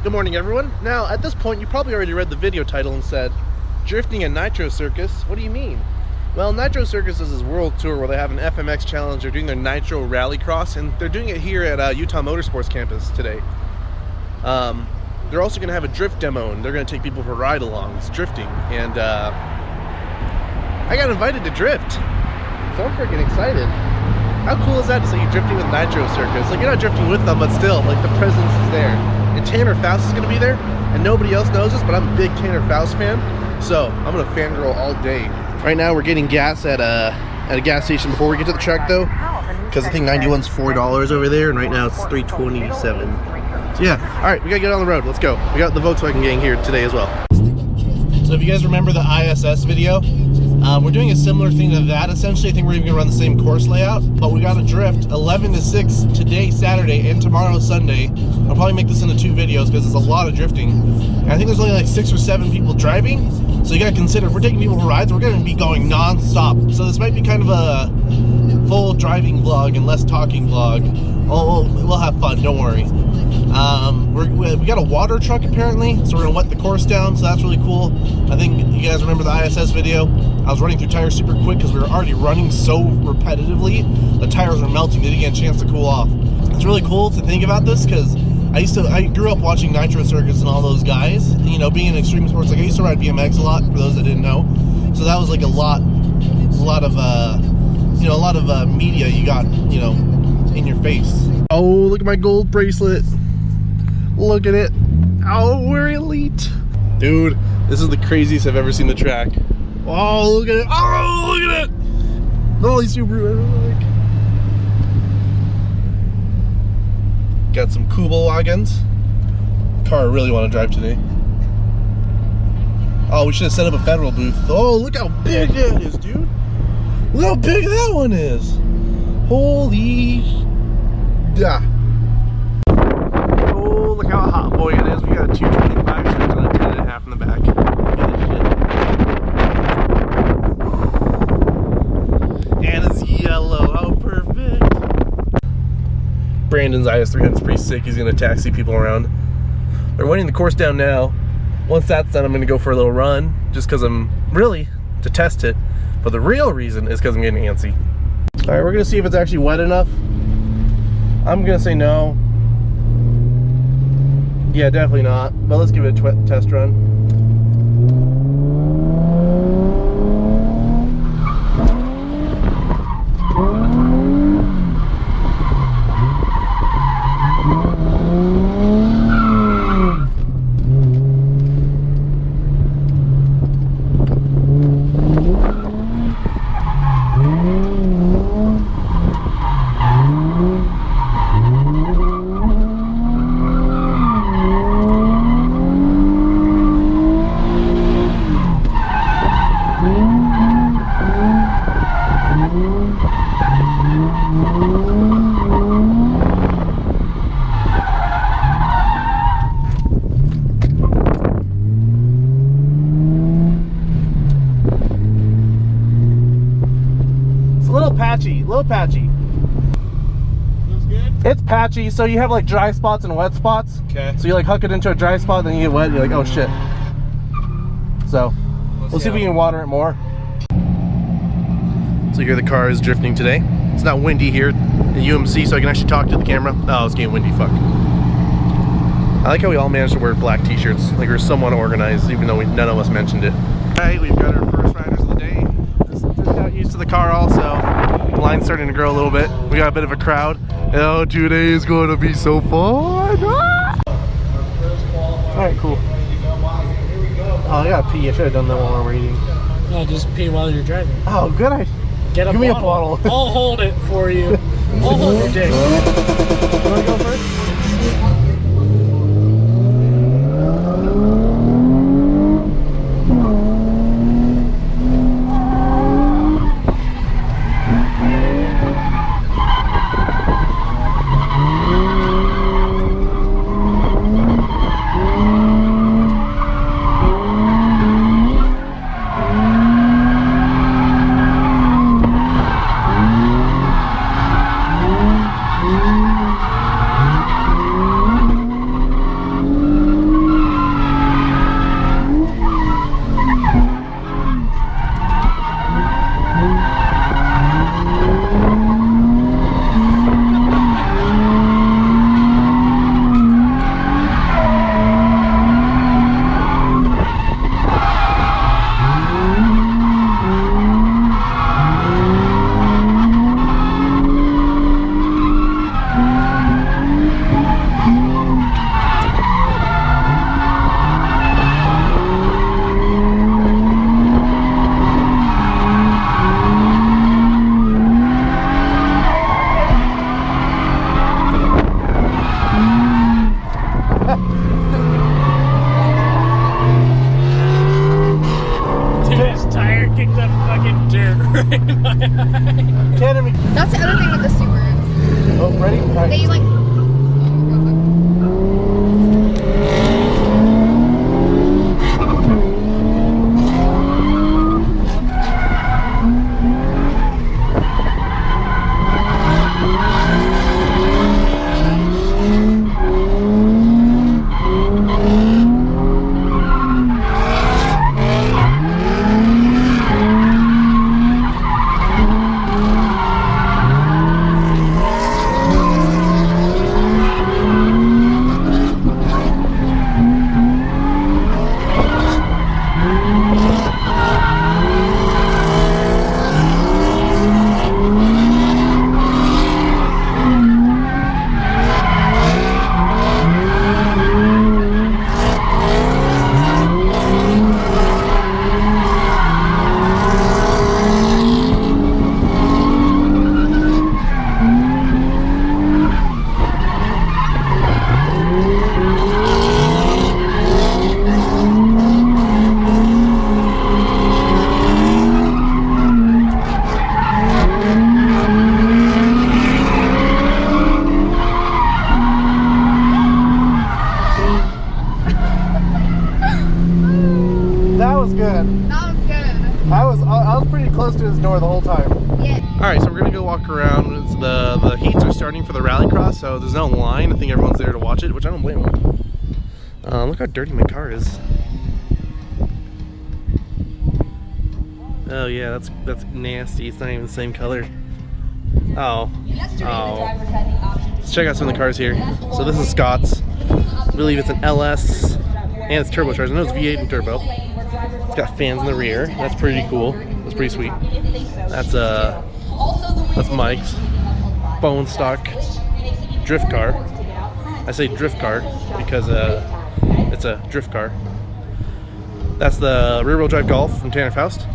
Good morning, everyone. Now, at this point, you probably already read the video title and said, drifting at Nitro Circus? What do you mean? Well, Nitro Circus is this world tour where they have an FMX challenge. They're doing their Nitro Rallycross, and they're doing it here at Utah Motorsports campus today. They're also going to have a drift demo, and they're going to take people for ride-alongs, drifting. And I got invited to drift, so I'm freaking excited. How cool is that to say you're drifting with Nitro Circus? Like, you're not drifting with them, but still, like, the presence is there. And Tanner Faust is going to be there, and nobody else knows this, but I'm a big Tanner Faust fan, so I'm going to fangirl all day. Right now, we're getting gas at a gas station before we get to the track, though, because I think 91's $4 over there, and right now it's $3.27. So yeah, all right, we got to get on the road. Let's go. We got the Volkswagen gang here today as well. So if you guys remember the ISS video, we're doing a similar thing to that. Essentially, I think we're even going to run the same course layout, but we got to drift 11 to 6 today, Saturday, and tomorrow, Sunday. I'll probably make this into 2 videos because it's a lot of drifting. And I think there's only like 6 or 7 people driving, so you got to consider if we're taking people for rides, we're going to be going non-stop. So this might be kind of a full driving vlog and less talking vlog. Oh, we'll have fun, don't worry. We got a water truck apparently, so we're gonna wet the course down, so that's really cool. I think you guys remember the ISS video. I was running through tires super quick because we were already running so repetitively. The tires were melting, they didn't get a chance to cool off. It's really cool to think about this because I grew up watching Nitro Circus and all those guys. You know, being in extreme sports, like I used to ride BMX a lot, for those that didn't know. So that was like a lot of media you got, you know, in your face. Oh, look at my gold bracelet. Look at it. Oh, we're elite. Dude, this is the craziest I've ever seen the track. Oh, look at it. Oh, look at it. The only Subaru I like. Got some Kubel wagons. Car I really want to drive today. Oh, we should have set up a Federal booth. Oh, look how big that is, dude. Look how big that one is. Holy. Yeah. Oh, look how hot boy it is. We got a 225 stretch on a 10.5 in the back. Look at this shit. And it's yellow. How perfect. Brandon's IS300 is pretty sick. He's going to taxi people around. They're winding the course down now. Once that's done, I'm going to go for a little run, just because I'm really to test it. But the real reason is because I'm getting antsy. All right, we're going to see if it's actually wet enough. I'm going to say no. Yeah, definitely not. But let's give it a test run. A little patchy. Looks good? It's patchy, so you have like dry spots and wet spots. Okay. So you like hook it into a dry spot, then you get wet, and you're like, oh shit. So, we'll see if we can water it more. So here the car is drifting today. It's not windy here at UMC, so I can actually talk to the camera. Oh, it's getting windy, fuck. I like how we all managed to wear black t-shirts. Like we're somewhat organized, even though none of us mentioned it. Alright, we've got our first riders of the day. Just got used to the car also. The line's starting to grow a little bit. We got a bit of a crowd. Oh, today is going to be so fun! Ah! Alright, cool. Oh, I gotta pee. I should have done that while we're eating. No, just pee while you're driving. Oh, good idea. Give me a bottle. I'll hold it for you. I'll hold your dick. You wanna go first? They like. I was pretty close to his door the whole time. Yeah. Alright, so we're gonna go walk around. The heats are starting for the rallycross, so there's no line. I think everyone's there to watch it, which I don't blame them. Look how dirty my car is. Oh yeah, that's nasty. It's not even the same color. Oh. Let's check out some of the cars here. So this is Scott's. I believe it's an LS, and it's turbocharged. I know it's V8 and turbo. It's got fans in the rear. That's pretty cool. That's pretty sweet. That's Mike's bone stock drift car. I say drift car because it's a drift car. That's the rear-wheel drive Golf from Tanner Faust.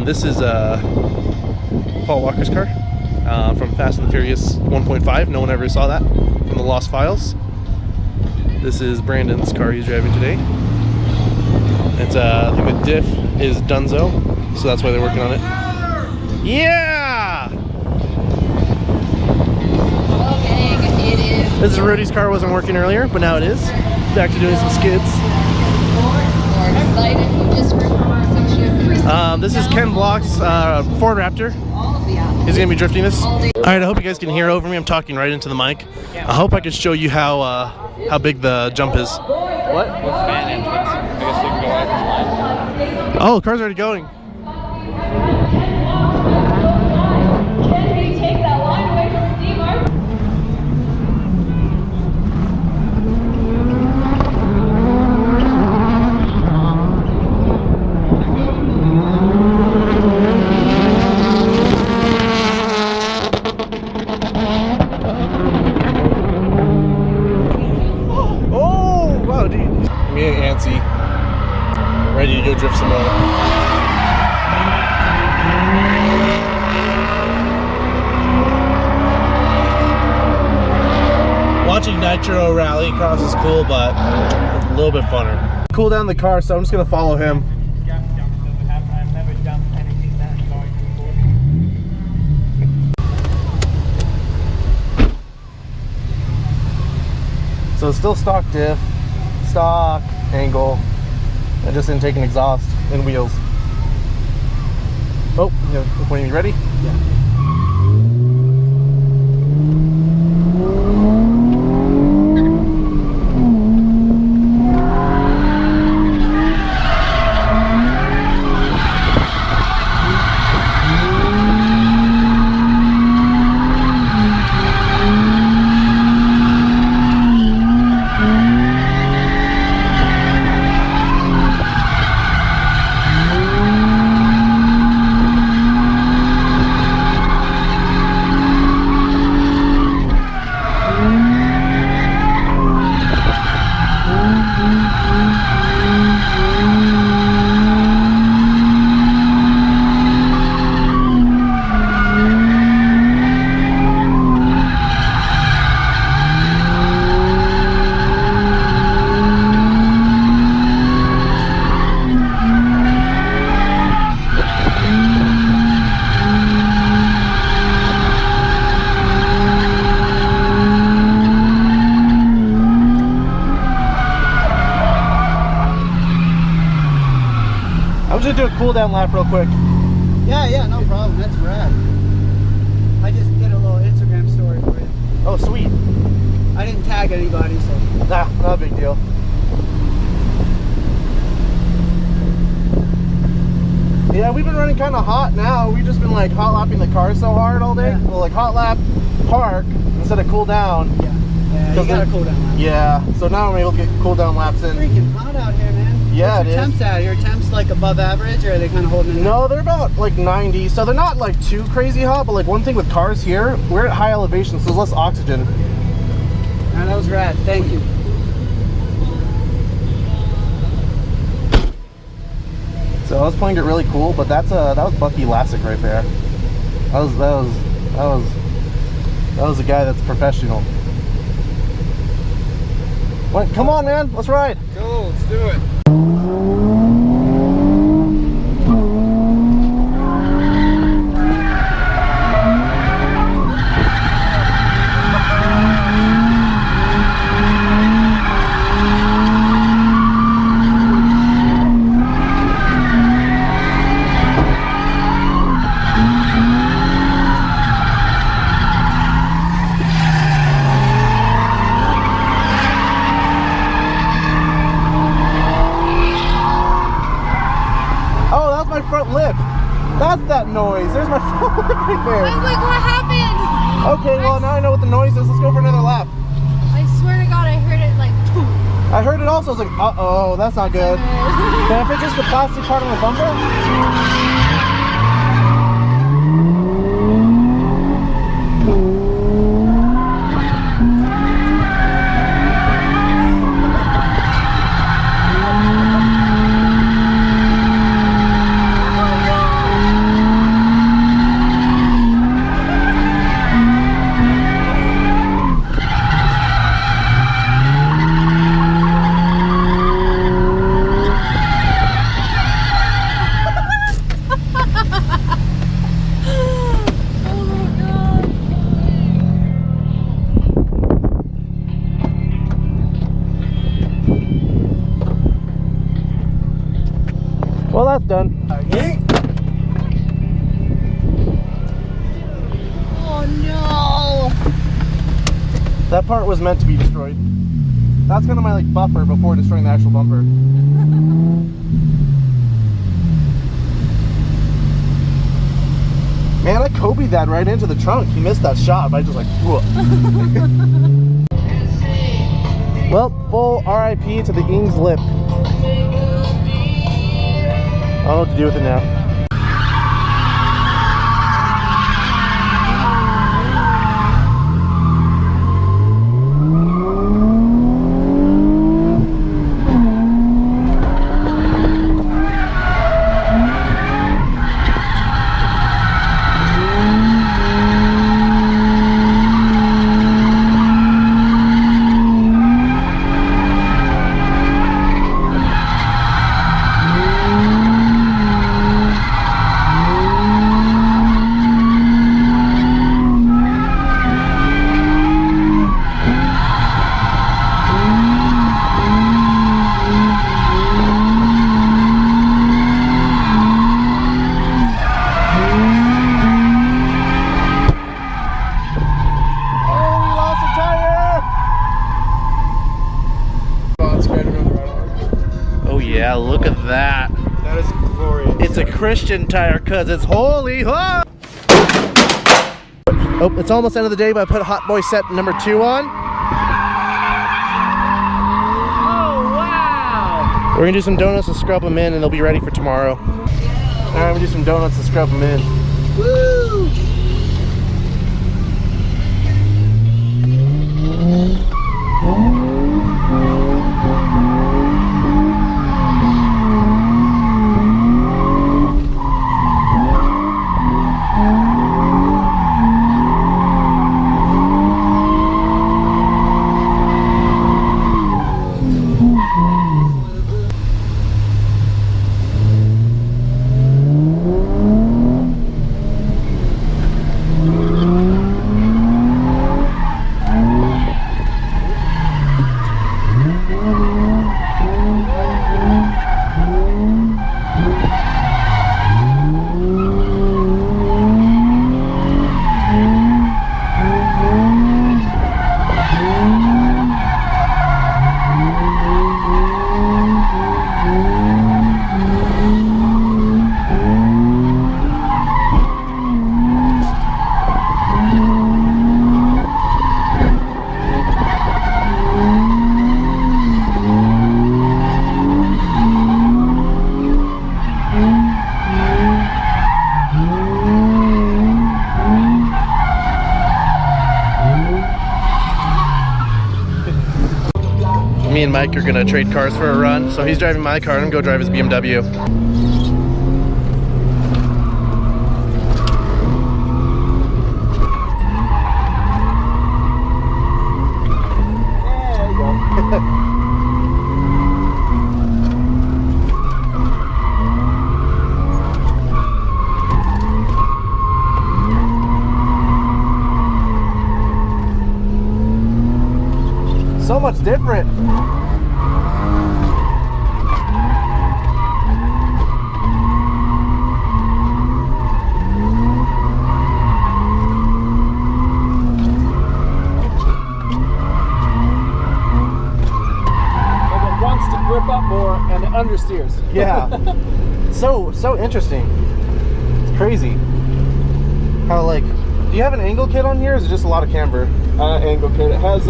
This is Paul Walker's car from Fast and the Furious 1.5. No one ever saw that from the Lost Files. This is Brandon's car he's driving today. It's I think the diff is Dunzo, so that's why they're working on it. Yeah! This is Rudy's car. Wasn't working earlier, but now it is. Back to doing some skids. This is Ken Block's Ford Raptor. He's gonna be drifting this. All right, I hope you guys can hear over me. I'm talking right into the mic. I hope I can show you how big the jump is. What? What's fan entrance? I guess we can go after the line. Oh, the car's already going. Can you take that line away from Steve, Mark? Oh, wow, dude. I'm getting antsy. Ready to go drift some more. Watching Nitro rally cross is cool, but a little bit funner. Cool down the car, so I'm just gonna follow him. I've never done anything that going before. So it's still stock diff, stock angle. I just didn't take an exhaust and wheels. Oh, when you ready? Yeah. cool down lap real quick. Yeah, no problem. That's rad. I just did a little Instagram story for you. Oh, sweet. I didn't tag anybody, so. Nah, not a big deal. Yeah, we've been running kind of hot now. We've just been like hot lapping the cars so hard all day. Yeah. Well, like hot lap, park, instead of cool down. Yeah, you gotta cool down lap. Yeah, so now I'm able to get cool down laps in. It's freaking hot out here, man. Yeah, What's your it is. temps at? Your temps like above average, or are they kind of holding it? No, they're about like 90, so they're not like too crazy hot, but like one thing with cars here, we're at high elevation, so there's less oxygen. Man, that was rad. Thank you. So I was playing it really cool, but that was Bucky Lassick right there. That was a guy that's professional. What? Come on, man, let's ride. Cool, let's do it. Front lip. That's that noise. There's my front lip right there. I was like, what happened? Okay, well now I know what the noise is. Let's go for another lap. I swear to God, I heard it like poof. I heard it also. I was like, uh-oh, that's not good. Can I fit just the plastic part on the bumper? Well, that's done. Oh no! That part was meant to be destroyed. That's kind of my like buffer before destroying the actual bumper. Man, I Kobe'd that right into the trunk. He missed that shot, but I just like, whoa. Well, full RIP to the Ings lip. I don't know what to do with it now. Yeah, look at that. That is glorious. It's a Christian tire because it's holy. Oh, it's almost end of the day, but I put Hot Boy set number 2 on. Oh, wow! We're gonna do some donuts and scrub them in, and they'll be ready for tomorrow. All right, we'll do some donuts and scrub them in. Woo! me and Mike are gonna trade cars for a run. So he's driving my car and I'm gonna go drive his BMW. So much different. Grip up more and it understeers. Yeah. so interesting. It's crazy. How, like, do you have an angle kit on here or is it just a lot of camber? Angle kit. It has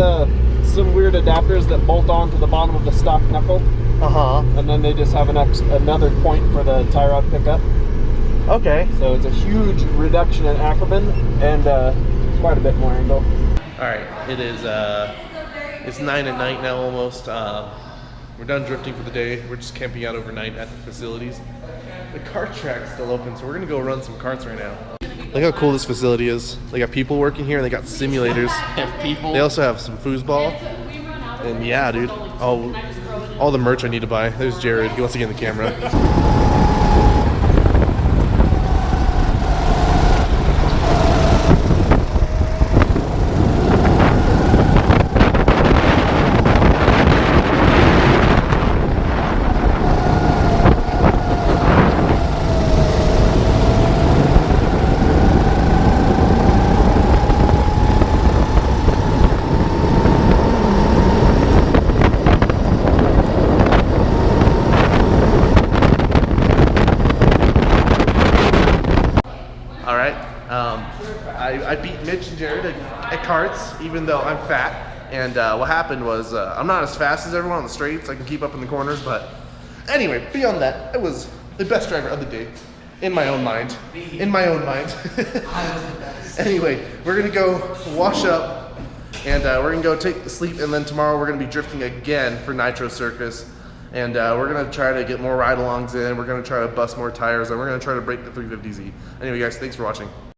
some weird adapters that bolt on to the bottom of the stock knuckle. And then they just have another point for the tie rod pickup. Okay. So it's a huge reduction in Ackerman and quite a bit more angle. Alright, it's 9 at night now almost. We're done drifting for the day. We're just camping out overnight at the facilities. The kart track's still open, so we're gonna go run some karts right now. Look how cool this facility is. They got people working here and they got simulators. They also have some foosball. And yeah, dude. Oh, all the merch I need to buy. There's Jared. He wants to get in the camera. I beat Mitch and Jared at karts, even though I'm fat. And what happened was I'm not as fast as everyone on the straights. I can keep up in the corners, but anyway, beyond that, I was the best driver of the day, in my own mind. In my own mind. Anyway, we're gonna go wash up, and we're gonna go take a sleep, and then tomorrow we're gonna be drifting again for Nitro Circus. And we're gonna try to get more ride-alongs in. We're gonna try to bust more tires, and we're gonna try to break the 350Z. Anyway, guys, thanks for watching.